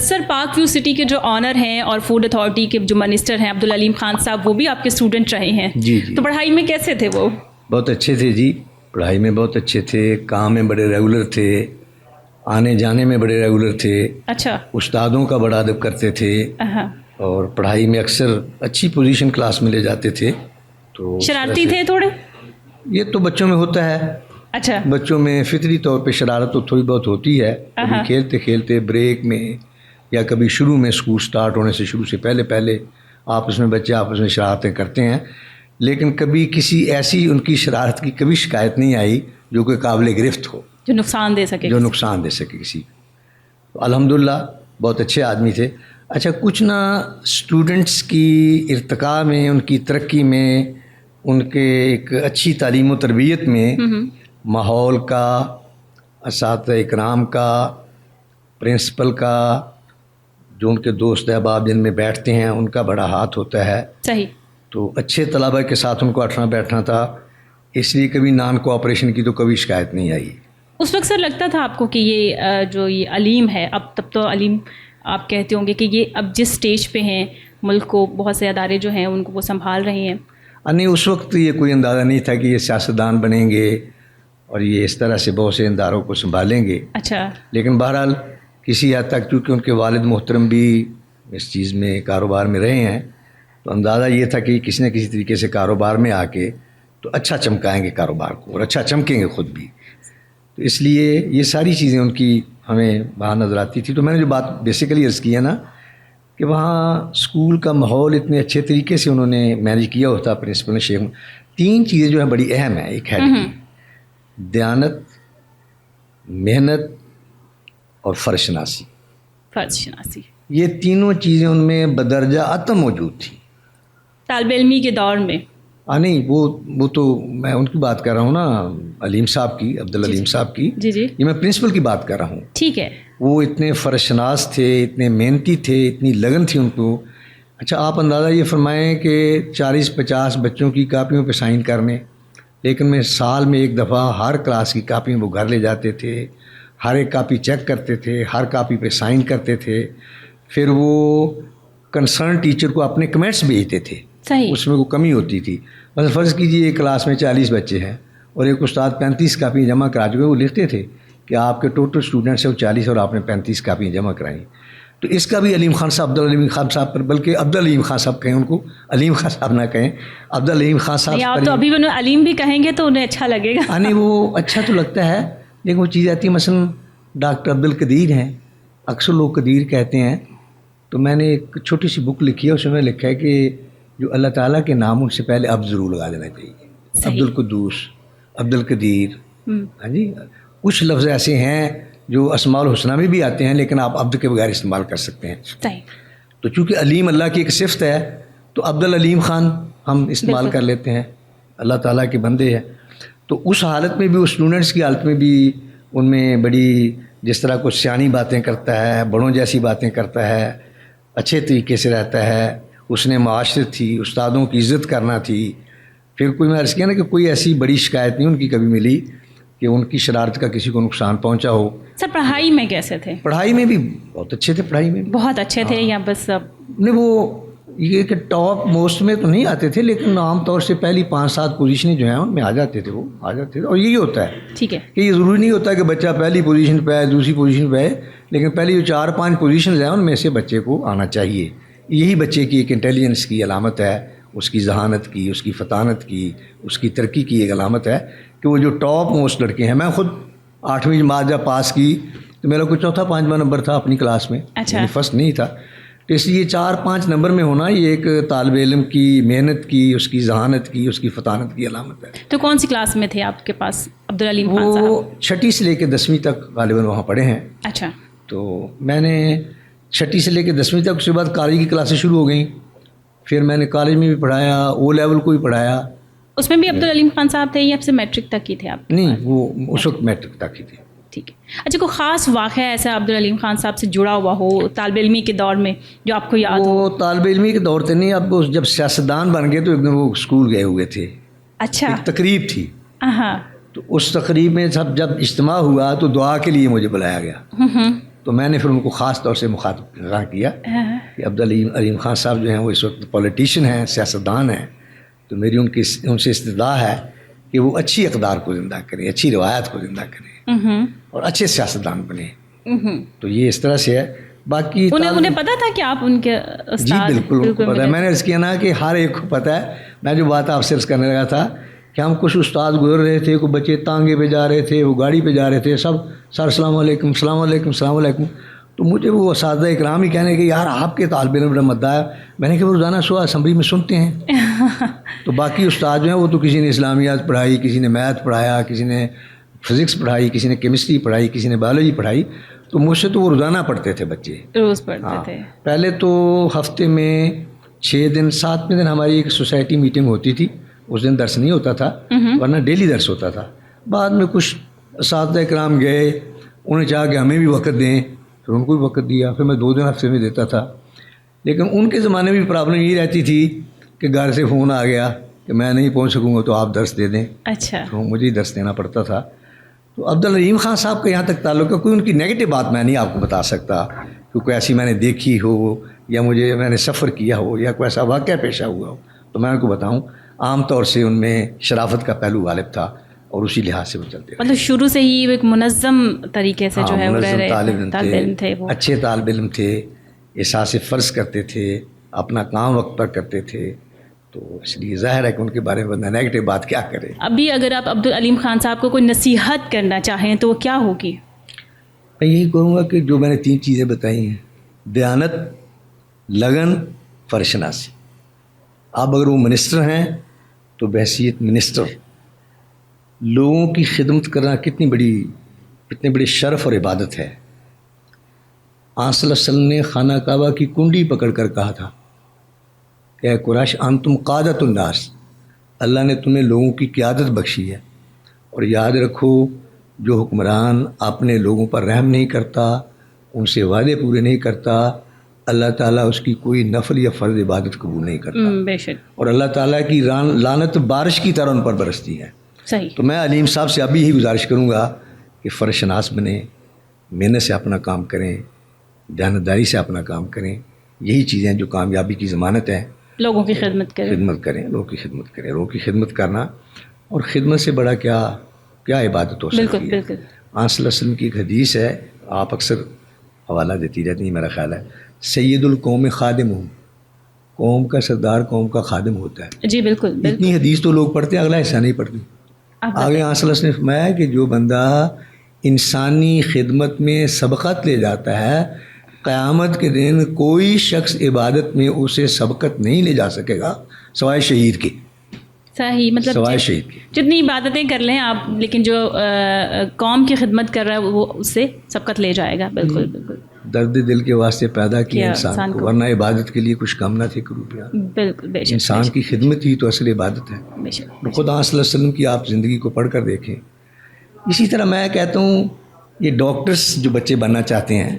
سر پاک view city کے جو آنر ہیں اور فوڈ اتھارٹی کے جو منسٹر ہیں عبدالعلیم خان صاحب، وہ بھی آپ کے اسٹوڈنٹ رہے ہیں. جی جی. تو پڑھائی میں کیسے تھے وہ؟ بہت اچھے تھے جی، پڑھائی میں بہت اچھے تھے، کام میں بڑے ریگولر تھے، آنے جانے میں بڑے ریگولر تھے. اچھا. استادوں کا بڑا ادب کرتے تھے اور پڑھائی میں اکثر اچھی پوزیشن کلاس میں لے جاتے تھے. تو شرارتی تھے تھوڑے؟ یہ تو بچوں میں ہوتا ہے. اچھا. بچوں میں فطری طور پہ شرارت تو تھوڑی بہت ہوتی ہے. کبھی کھیلتے کھیلتے بریک میں یا کبھی شروع میں اسکول سٹارٹ ہونے سے شروع سے پہلے آپس میں بچے آپس میں شرارتیں کرتے ہیں، لیکن کبھی کسی ایسی ان کی شرارت کی کبھی شکایت نہیں آئی جو کہ قابل گرفت ہو، جو نقصان دے سکے کسی. الحمدللہ بہت اچھے آدمی تھے. اچھا، کچھ نہ اسٹوڈنٹس کی ارتقاء میں، ان کی ترقی میں، ان کے ایک اچھی تعلیم و تربیت میں ماحول کا، اساتذہ اکرام کا، پرنسپل کا، جو ان کے دوست احباب جن میں بیٹھتے ہیں ان کا بڑا ہاتھ ہوتا ہے. صحیح. تو اچھے طلباء کے ساتھ ان کو اٹھنا بیٹھنا تھا، اس لیے کبھی نان کوآپریشن کی تو کبھی شکایت نہیں آئی. اس وقت سر لگتا تھا آپ کو کہ یہ جو یہ علیم ہے، اب تب تو علیم آپ کہتے ہوں گے کہ یہ اب جس سٹیج پہ ہیں ملک کو بہت سے ادارے جو ہیں ان کو وہ سنبھال رہے ہیں؟ نہیں، اس وقت یہ کوئی اندازہ نہیں تھا کہ یہ سیاستدان بنیں گے اور یہ اس طرح سے بہت سے اداروں کو سنبھالیں گے. اچھا. لیکن بہرحال کسی حد تک چونکہ ان کے والد محترم بھی اس چیز میں کاروبار میں رہے ہیں تو اندازہ یہ تھا کہ کسی نہ کسی طریقے سے کاروبار میں آ کے تو اچھا چمکائیں گے کاروبار کو اور اچھا چمکیں گے خود بھی. تو اس لیے یہ ساری چیزیں ان کی ہمیں وہاں نظر آتی تھی. تو میں نے جو بات بیسیکلی عرض کی ہے نا کہ وہاں اسکول کا ماحول اتنے اچھے طریقے سے انہوں نے مینیج کیا ہوتا پرنسپل نے. شیخ 3 چیزیں جو ہیں بڑی اہم ہیں ایک ہیڈ کی: دیانت، محنت اور فرض شناسی. یہ تینوں چیزیں ان میں بدرجہ عتم موجود تھیں طالب علمی کے دور میں. نہیں، وہ تو میں ان کی بات کر رہا ہوں نا، علیم صاحب کی، عبدالعلیم صاحب کی. جی جی. یہ میں پرنسپل کی بات کر رہا ہوں. ٹھیک ہے. وہ اتنے فرض شناس تھے، اتنے محنتی تھے، اتنی لگن تھی ان کو. اچھا، آپ اندازہ یہ فرمائیں کہ 40-50 بچوں کی کاپیوں پہ سائن کرنے، لیکن میں سال میں ایک دفعہ ہر کلاس کی کاپی وہ گھر لے جاتے تھے، ہر ایک کاپی چیک کرتے تھے، ہر کاپی پہ سائن کرتے تھے، پھر وہ کنسرن ٹیچر کو اپنے کمنٹس بھیجتے تھے. صحیح. اس میں کوئی کمی ہوتی تھی. مثلا فرض کیجیے ایک کلاس میں 40 بچے ہیں اور ایک استاد 35 کاپیاں جمع کرا چکے، وہ لکھتے تھے کہ آپ کے ٹوٹل اسٹوڈنٹس ہیں وہ 40 اور آپ نے 35 کاپیاں جمع کرائیں. تو اس کا بھی علیم خان صاحب، عبدالعلیم خان صاحب پر، بلکہ عبدالعلیم خان صاحب کہیں ان کو، علیم خان صاحب نہ کہیں، عبدالعلیم خان صاحب. آپ تو ابھی انہیں علیم بھی کہیں گے تو انہیں اچھا لگے گا. نہیں، وہ اچھا تو لگتا ہے لیکن وہ چیز آتی ہے. مثلا ڈاکٹر عبدالقدیر ہیں، اکثر لوگ قدیر کہتے ہیں. تو میں نے ایک چھوٹی سی بک لکھی ہے، اس میں لکھا ہے کہ جو اللہ تعالیٰ کے نام ان سے پہلے اب ضرور لگا دینا چاہیے. عبدالقدوس، عبدالقدیر. ہاں جی، کچھ لفظ ایسے ہیں جو اسماء الحسنہ میں بھی آتے ہیں لیکن آپ عبد کے بغیر استعمال کر سکتے ہیں. تو چونکہ علیم اللہ کی ایک صفت ہے تو عبدالعلیم خان ہم استعمال کر لیتے ہیں، اللہ تعالیٰ کے بندے ہیں. تو اس حالت میں بھی، اس اسٹوڈنٹس کی حالت میں بھی ان میں بڑی، جس طرح کچھ سیانی باتیں کرتا ہے، بڑوں جیسی باتیں کرتا ہے، اچھے طریقے سے رہتا ہے. اس نے معاشرت تھی، استادوں کی عزت کرنا تھی. پھر کوئی، میں عرض کیا نا کہ کوئی ایسی بڑی شکایت نہیں ان کی کبھی ملی کہ ان کی شرارت کا کسی کو نقصان پہنچا ہو. سر پڑھائی میں کیسے تھے؟ پڑھائی میں بھی بہت اچھے تھے. پڑھائی میں بہت اچھے تھے یا بس نہیں، وہ یہ کہ ٹاپ موسٹ میں تو نہیں آتے تھے لیکن عام طور سے پہلی 5-7 پوزیشنیں جو ہیں ان میں آ جاتے تھے. وہ آ جاتے تھے. اور یہی ہوتا ہے. ٹھیک ہے. کہ یہ ضروری نہیں ہوتا کہ بچہ پہلی پوزیشن پہ آئے، دوسری پوزیشن پہ آئے، لیکن پہلی جو 4-5 پوزیشنز ہیں ان میں سے بچے کو آنا چاہیے. یہی بچے کی ایک انٹیلیجنس کی علامت ہے، اس کی ذہانت کی، اس کی فطانت کی، اس کی ترقی کی ایک علامت ہے کہ وہ جو ٹاپ موسٹ لڑکے ہیں. میں خود 8ویں جماعت جب پاس کی تو میرا کوئی 4-5واں نمبر تھا اپنی کلاس میں. اچھا. فرسٹ نہیں تھا. تو اس لیے 4-5 نمبر میں ہونا یہ ایک طالب علم کی محنت کی، اس کی ذہانت کی، اس کی فطانت کی علامت ہے. تو کون سی کلاس میں تھے آپ کے پاس عبدالعلیم خان صاحب؟ وہ 6 سے لے کے 10ویں تک غالباً وہاں پڑھے ہیں. اچھا. تو میں نے 6 سے لے کے 10ویں تک، اس کے بعد کالج کی کلاسیں شروع ہو گئیں. پھر میں نے کالج میں بھی پڑھایا، او لیول کو بھی پڑھایا. اس میں بھی عبدالعلیم خان صاحب تھے یا آپ سے میٹرک تک کی تھے آپ؟ نہیں، وہ اس وقت میٹرک تک ہی تھے. ٹھیک ہے. اچھا، کوئی خاص واقعہ ایسا عبدالعلیم خان صاحب سے جڑا ہوا ہو طالب علمی کے دور میں جو آپ کو یاد ہو؟ وہ طالب علمی کے دور تھے نہیں، اب جب سیاستدان بن گئے تو ایک دن وہ اسکول گئے ہوئے تھے. اچھا. ایک تقریب تھی. ہاں. تو اس تقریب میں جب اجتماع ہوا تو دعا کے لیے مجھے بلایا گیا. تو میں نے پھر ان کو خاص طور سے مخاطب کیا کہ عبدالعلیم خان صاحب جو ہیں وہ اس وقت پولیٹیشین ہیں, سیاستدان ہیں, تو میری ان سے استدعا ہے کہ وہ اچھی اقدار کو زندہ کریں, اچھی روایت کو زندہ کریں اور اچھے سیاستدان بنیں. تو یہ اس طرح سے ہے. باقی انہیں پتا تھا کہ آپ ان کے استاد؟ جی بالکل ان کو پتا ہے. میں نے عرض کیا نا کہ ہر ایک کو پتا ہے. میں جو بات آپ سے عرض کرنے لگا تھا کہ ہم کچھ استاد گزر رہے تھے, کوئی بچے تانگے پہ جا رہے تھے, وہ گاڑی پہ جا رہے تھے, سب سر السلام علیکم السلام علیکم السلام علیکم. تو مجھے وہ اساتذہ اکرام ہی کہنے کہ یار آپ کے طالب علم بڑا مدعا ہے. میں نے کہا وہ روزانہ صبح اسمبلی میں سنتے ہیں. تو باقی استاد جو ہیں وہ تو کسی نے اسلامیات پڑھائی, کسی نے میتھ پڑھایا, کسی نے فزکس پڑھائی, کسی نے کیمسٹری پڑھائی, کسی نے بایولوجی پڑھائی. تو مجھ سے تو وہ روزانہ پڑھتے تھے بچے, روز پڑھتے تھے. پہلے تو ہفتے میں 6 دن 7ویں دن ہماری ایک سوسائٹی میٹنگ ہوتی تھی. اس دن درس نہیں ہوتا تھا ورنہ ڈیلی درس ہوتا تھا. بعد میں کچھ اساتذہ کرام گئے, انہوں نے چاہا کہ ہمیں بھی وقت دیں, پھر ان کو بھی وقت دیا. پھر میں 2 دن ہفتے میں دیتا تھا. لیکن ان کے زمانے میں بھی پرابلم یہ رہتی تھی کہ گھر سے فون آ گیا کہ میں نہیں پہنچ سکوں گا تو آپ درس دے دیں. اچھا. تو مجھے ہی درس دینا پڑتا تھا. تو عبدالعلیم خان صاحب کا یہاں تک تعلق ہے, کوئی ان کی نیگیٹو بات میں نہیں آپ کو بتا سکتا کہ کوئی ایسی میں نے دیکھی ہو یا میں نے سفر کیا ہو یا کوئی ایسا واقعہ پیشہ ہوا ہو. تو میں ان کو بتاؤں عام طور سے ان میں شرافت کا پہلو غالب تھا اور اسی لحاظ سے وہ چلتے رہے. مطلب شروع سے ہی ایک منظم طریقے سے جو ہے وہ رہے, طالب علم تھے, اچھے طالب علم تھے, احساس فرض کرتے تھے, اپنا کام وقت پر کرتے تھے. تو اس لیے ظاہر ہے کہ ان کے بارے میں بندہ نیگیٹو بات کیا کرے. ابھی اگر آپ عبدالعلیم خان صاحب کو کوئی نصیحت کرنا چاہیں تو وہ کیا ہوگی؟ میں یہی کہوں گا کہ جو میں نے 3 چیزیں بتائی ہیں, دیانت, لگن, فرشناسی. آپ اگر وہ منسٹر ہیں تو بحیثیت منسٹر لوگوں کی خدمت کرنا کتنی بڑی شرف اور عبادت ہے. آن صلی اللہ علیہ وسلم نے خانہ کعبہ کی کنڈی پکڑ کر کہا تھا کہ اے قریش انتم قادۃ الناس, اللہ نے تمہیں لوگوں کی قیادت بخشی ہے. اور یاد رکھو جو حکمران اپنے لوگوں پر رحم نہیں کرتا, ان سے وعدے پورے نہیں کرتا, اللہ تعالیٰ اس کی کوئی نفل یا فرض عبادت قبول نہیں کرتا. بے شک. اور اللہ تعالیٰ کی لعنت بارش کی طرح ان پر برستی ہے. صحیح. تو میں علیم صاحب سے ابھی ہی گزارش کروں گا کہ فرض شناس بنیں, محنت سے اپنا کام کریں, دیانتداری سے اپنا کام کریں. یہی چیزیں جو کامیابی کی ضمانت ہیں. لوگوں کی خدمت کریں, لوگوں کی خدمت کریں. لوگوں کی خدمت کرنا اور خدمت سے بڑا کیا عبادت ہو سکتی ہے. بالکل بالکل. آن صلی اللہ علیہ وسلم کی ایک حدیث ہے, آپ اکثر حوالہ دیتی رہتی ہیں, میرا خیال ہے سید القوم خادم ہوں, قوم کا سردار قوم کا خادم ہوتا ہے. جی بالکل. اتنی حدیث تو لوگ پڑھتے ہیں, اگلا حصہ نہیں پڑھتے. آگے آن صلی اللہ علیہ وسلم نے فرمایا کہ جو بندہ انسانی خدمت میں سبقت لے جاتا ہے, قیامت کے دن کوئی شخص عبادت میں اسے سبقت نہیں لے جا سکے گا سوائے شہید کے. صحیح. مطلب سوائے شہید کے جتنی عبادتیں کر لیں آپ, لیکن جو قوم کی خدمت کر رہا ہے وہ اس سے سبقت لے جائے گا. بالکل بالکل. درد دل کے واسطے پیدا کیا انسان کو, ورنہ عبادت کے لیے کچھ کم نہ تھے روپیہ. بالکل. بے شک. انسان کی خدمت ہی تو اصل عبادت ہے. بے شک. خدا صلی اللہ علیہ وسلم کی آپ زندگی کو پڑھ کر دیکھیں. اسی طرح میں کہتا ہوں یہ ڈاکٹرس جو بچے بننا چاہتے ہیں,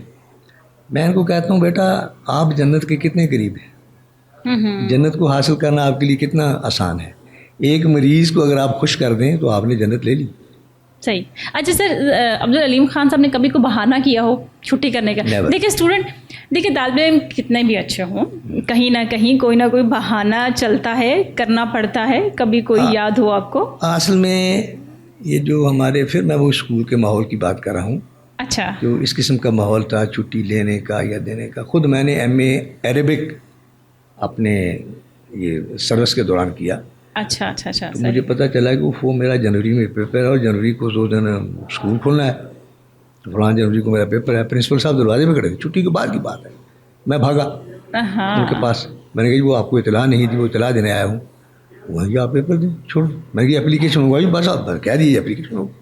میں ان کو کہتا ہوں بیٹا آپ جنت کے کتنے قریب ہیں. جنت کو حاصل کرنا آپ کے لیے کتنا آسان ہے. ایک مریض کو اگر آپ خوش کر دیں تو آپ نے جنت لے لی. صحیح. اچھا سر, عبدالعلیم خان صاحب نے کبھی کو بہانہ کیا ہو چھٹی کرنے کا؟ دیکھیں طالب علم کتنے بھی اچھے ہوں, کہیں نہ کہیں کوئی نہ کوئی بہانہ چلتا ہے, کرنا پڑتا ہے. کبھی کوئی یاد ہو آپ کو؟ اصل میں یہ جو ہمارے, پھر میں وہ اسکول کے ماحول کی بات کر رہا ہوں. اچھا. جو اس قسم کا ماحول تھا چھٹی لینے کا یا دینے کا. خود میں نے ایم اے عربک اپنے یہ سروس کے دوران کیا. اچھا اچھا اچھا. تو مجھے پتہ چلا کہ وہ میرا جنوری میں پیپر ہے اور جنوری کو 2 دن اسکول کھولنا ہے. فلاں جنوری کو میرا پیپر ہے. پرنسپل صاحب دروازے میں کھڑے تھے, چھٹی کے بعد کی بات ہے. میں بھاگا ان کے پاس, میں نے کہا وہ آپ کو اطلاع نہیں دی, وہ اطلاع دینے آیا ہوں. وہ کہ آپ پیپر دیں, چھوڑ. میں نے کہا اپلیکیشن ہوگا, بس آپ کہہ دیجیے اپلیکیشن ہوگا.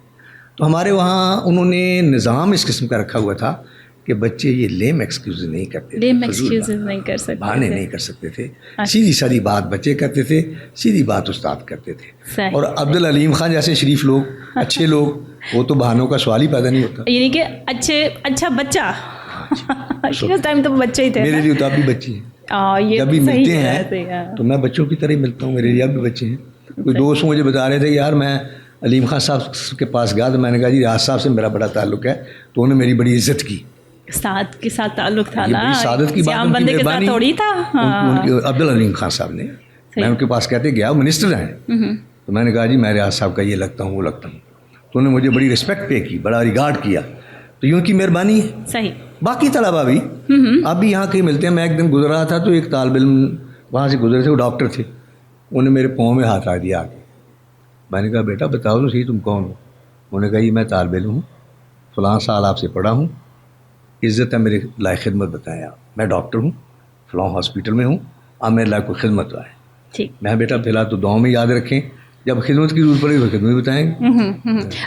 تو ہمارے وہاں انہوں نے نظام اس قسم کا رکھا ہوا تھا کہ بچے یہ لیم ایکسکیوز نہیں کرتے تھے, نہیں کر سکتے, بہانے نہیں کر سکتے تھے. سیدھی سادی بات بچے کرتے تھے, سیدھی بات استاد کرتے تھے. اور عبدالعلیم خان جیسے شریف لوگ, اچھے لوگ, وہ تو بہانوں کا سوال ہی پیدا نہیں ہوتا. یعنی کہ اچھا بچہ, اس ٹائم تو بچے ہی تھے. میرے لیے تو آپ بھی بچے ہیں, جب بھی ملتے ہیں تو میں بچوں کی طرح ہی ملتا ہوں. میرے لیے آپ بھی بچے ہیں. کوئی دوست مجھے بتا رہے تھے کہ یار میں علیم خان صاحب کے پاس گیا, تو میں نے کہا جی ریاض صاحب سے میرا بڑا تعلق ہے, تو انہوں نے میری بڑی عزت کی. سعد کے ساتھ تعلق تھا یہ نا, بڑی سعادت کی بات, عام ان کی بندے کے ساتھ مہربانی. تھوڑی تھا. عبدالعلیم خان صاحب نے, میں ان کے پاس کہتے گیا, منسٹر ہیں, تو میں نے کہا جی میں ریاض صاحب کا یہ لگتا ہوں وہ لگتا ہوں, تو انہوں نے مجھے بڑی رسپیکٹ پے کی, بڑا ریگارڈ کیا, تو یہ ان کی مہربانی ہے. صحیح. باقی طلبا بھی اب بھی یہاں کہیں ملتے ہیں. میں ایک دن گزر رہا تھا تو ایک طالب علم وہاں سے گزرے تھے, وہ ڈاکٹر تھے, انہوں نے میرے پاؤں میں ہاتھ رکھ دیا آ کے. میں نے کہا بیٹا بتاؤ تو صحیح تم کون ہو. انہوں نے کہا یہ میں طالب علم ہوں, فلاں سال آپ سے پڑھا ہوں, عزت ہے میرے لائق خدمت بتائیں آپ. میں ڈاکٹر ہوں, فلاں ہاسپٹل میں ہوں, آپ میرے لائق کوئی خدمت ہے. ٹھیک. میں بیٹا فی الحال تو دعاؤں میں یاد رکھیں, جب خدمت کی ضرورت پڑے تو خدمت بتائیں گے.